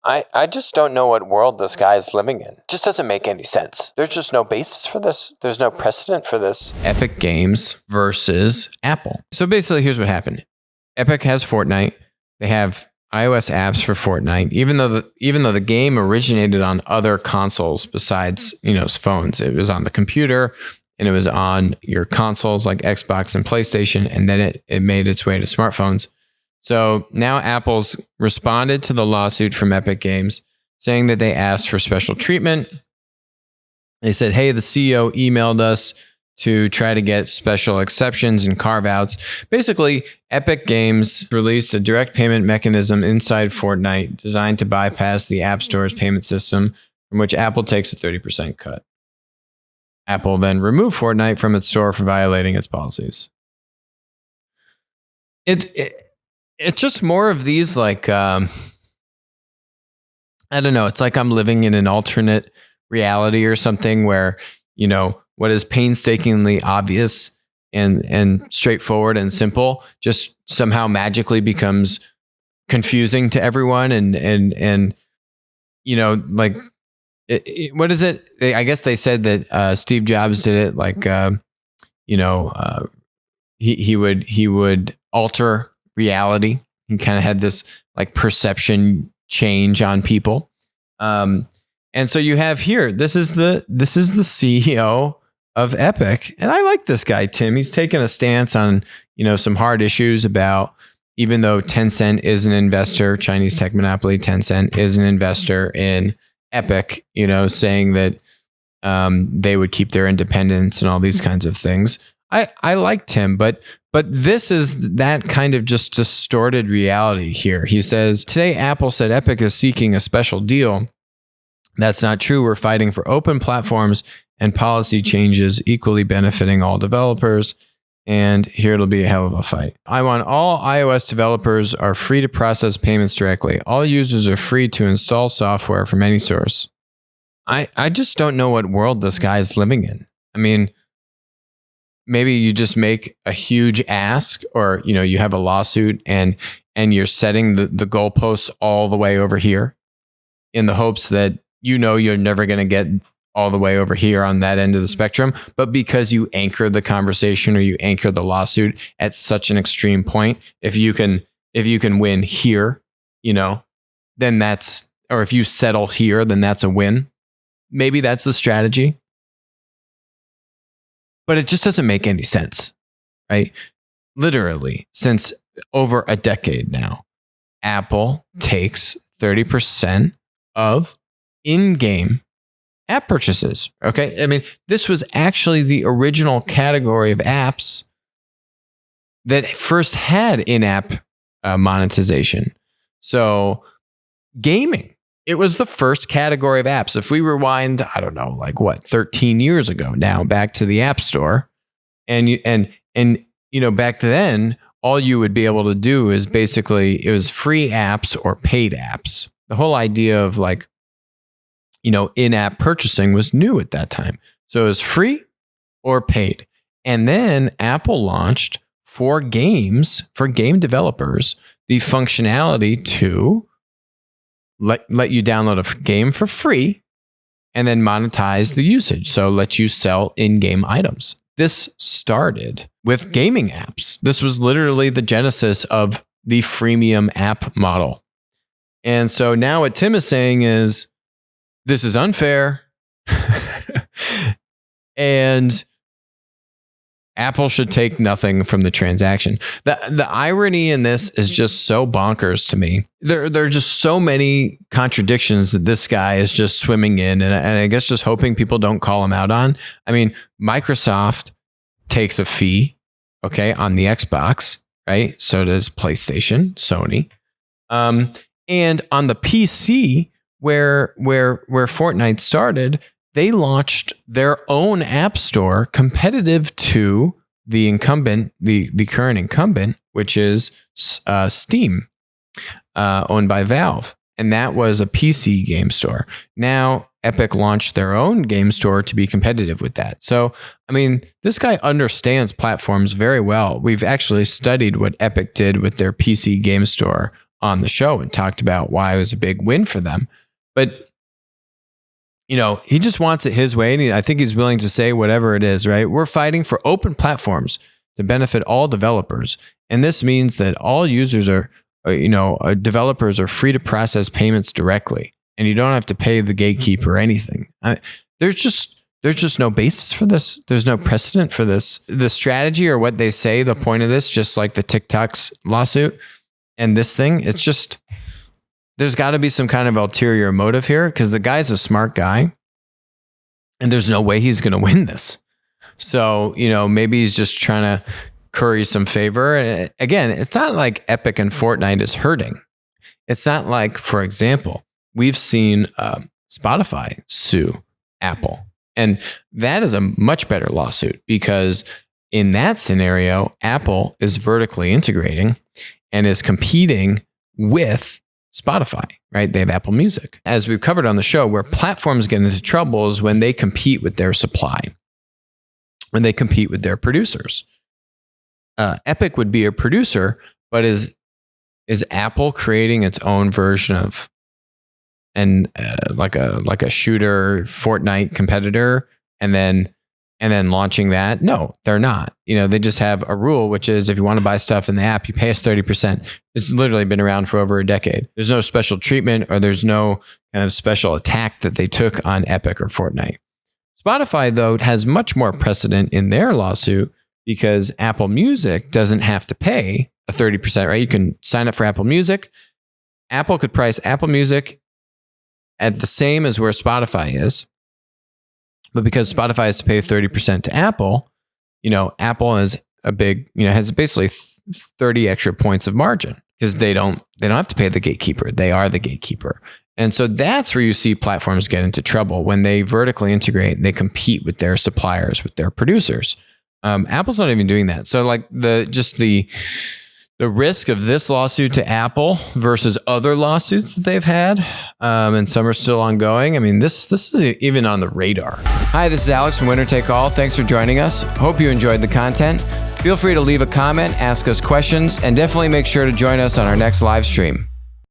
I just don't know what world this guy is living in. It just doesn't make any sense. There's just no basis for this. There's no precedent for this. Epic Games versus Apple. So basically, here's what happened. Epic has Fortnite. They have iOS apps for Fortnite. Even though the game originated on other consoles besides, phones, it was on the computer and it was on your consoles like Xbox and PlayStation, and then it made its way to smartphones. So now Apple's responded to the lawsuit from Epic Games, saying that they asked for special treatment. They said, hey, the CEO emailed us to try to get special exceptions and carve-outs. Basically, Epic Games released a direct payment mechanism inside Fortnite designed to bypass the App Store's payment system, from which Apple takes a 30% cut. Apple then removed Fortnite from its store for violating its policies. It's just more of these, like, I don't know. It's like I'm living in an alternate reality or something where, what is painstakingly obvious and straightforward and simple just somehow magically becomes confusing to everyone. And what is it? I guess they said that Steve Jobs did it like, he would alter reality. He kind of had this like perception change on people. And so you have here, this is the CEO of Epic. And I like this guy, Tim. He's taken a stance on, some hard issues about, even though Tencent is an investor, Chinese tech monopoly, Tencent is an investor in Epic, saying that they would keep their independence and all these kinds of things. I liked him, but this is that kind of just distorted reality here. He says, today Apple said Epic is seeking a special deal. That's not true. We're fighting for open platforms and policy changes equally benefiting all developers. And here it'll be a hell of a fight. I want all iOS developers are free to process payments directly. All users are free to install software from any source. I just don't know what world this guy is living in. I mean, maybe you just make a huge ask, or, you have a lawsuit and you're setting the goalposts all the way over here in the hopes that, you're never going to get all the way over here on that end of the spectrum. But because you anchor the conversation or you anchor the lawsuit at such an extreme point, if you can win here, then that's, or if you settle here, then that's a win. Maybe that's the strategy. But it just doesn't make any sense, right? Literally, since over a decade now, Apple takes 30% of in-game app purchases. Okay. I mean, this was actually the original category of apps that first had in-app monetization. So gaming, it was the first category of apps. If we rewind, I don't know, 13 years ago now, back to the App Store, and back then, all you would be able to do is basically, it was free apps or paid apps. The whole idea of in-app purchasing was new at that time. So it was free or paid. And then Apple launched for games, for game developers, the functionality to let you download a game for free and then monetize the usage. So let you sell in-game items. This started with gaming apps. This was literally the genesis of the freemium app model. And so now what Tim is saying is, this is unfair. And Apple should take nothing from the transaction. The irony in this is just so bonkers to me. There are just so many contradictions that this guy is just swimming in, and I guess just hoping people don't call him out on. I mean, Microsoft takes a fee, okay, on the Xbox, right? So does PlayStation, Sony. And on the PC, where Fortnite started, they launched their own app store competitive to the incumbent, the current incumbent, which is Steam, owned by Valve. And that was a PC game store. Now, Epic launched their own game store to be competitive with that. So, I mean, this guy understands platforms very well. We've actually studied what Epic did with their PC game store on the show and talked about why it was a big win for them. But he just wants it his way, and I think he's willing to say whatever it is, right? We're fighting for open platforms to benefit all developers, and this means that all users developers are free to process payments directly, and you don't have to pay the gatekeeper anything. There's just no basis for this. There's no precedent for this. The strategy, or what they say, the point of this, just like the TikTok's lawsuit and this thing, it's just, there's got to be some kind of ulterior motive here, because the guy's a smart guy and there's no way he's going to win this. So, maybe he's just trying to curry some favor. And again, it's not like Epic and Fortnite is hurting. It's not like, for example, we've seen Spotify sue Apple. And that is a much better lawsuit, because in that scenario, Apple is vertically integrating and is competing with Spotify, right? They have Apple Music. As we've covered on the show, where platforms get into trouble is when they compete with their supply, when they compete with their producers. Epic would be a producer, but is Apple creating its own version of like a shooter Fortnite competitor and then launching that? No, they're not. They just have a rule, which is if you want to buy stuff in the app, you pay us 30%. It's literally been around for over a decade. There's no special treatment, or there's no kind of special attack that they took on Epic or Fortnite. Spotify, though, has much more precedent in their lawsuit, because Apple Music doesn't have to pay a 30%, right? You can sign up for Apple Music. Apple could price Apple Music at the same as where Spotify is. But because Spotify has to pay 30% to Apple, Apple is has basically 30 extra points of margin, because they don't have to pay the gatekeeper. They are the gatekeeper. And so that's where you see platforms get into trouble, when they vertically integrate, they compete with their suppliers, with their producers. Apple's not even doing that. So like the risk of this lawsuit to Apple versus other lawsuits that they've had, and some are still ongoing. I mean, this is even on the radar. Hi, this is Alex from Winner Take All. Thanks for joining us. Hope you enjoyed the content. Feel free to leave a comment, ask us questions, and definitely make sure to join us on our next live stream.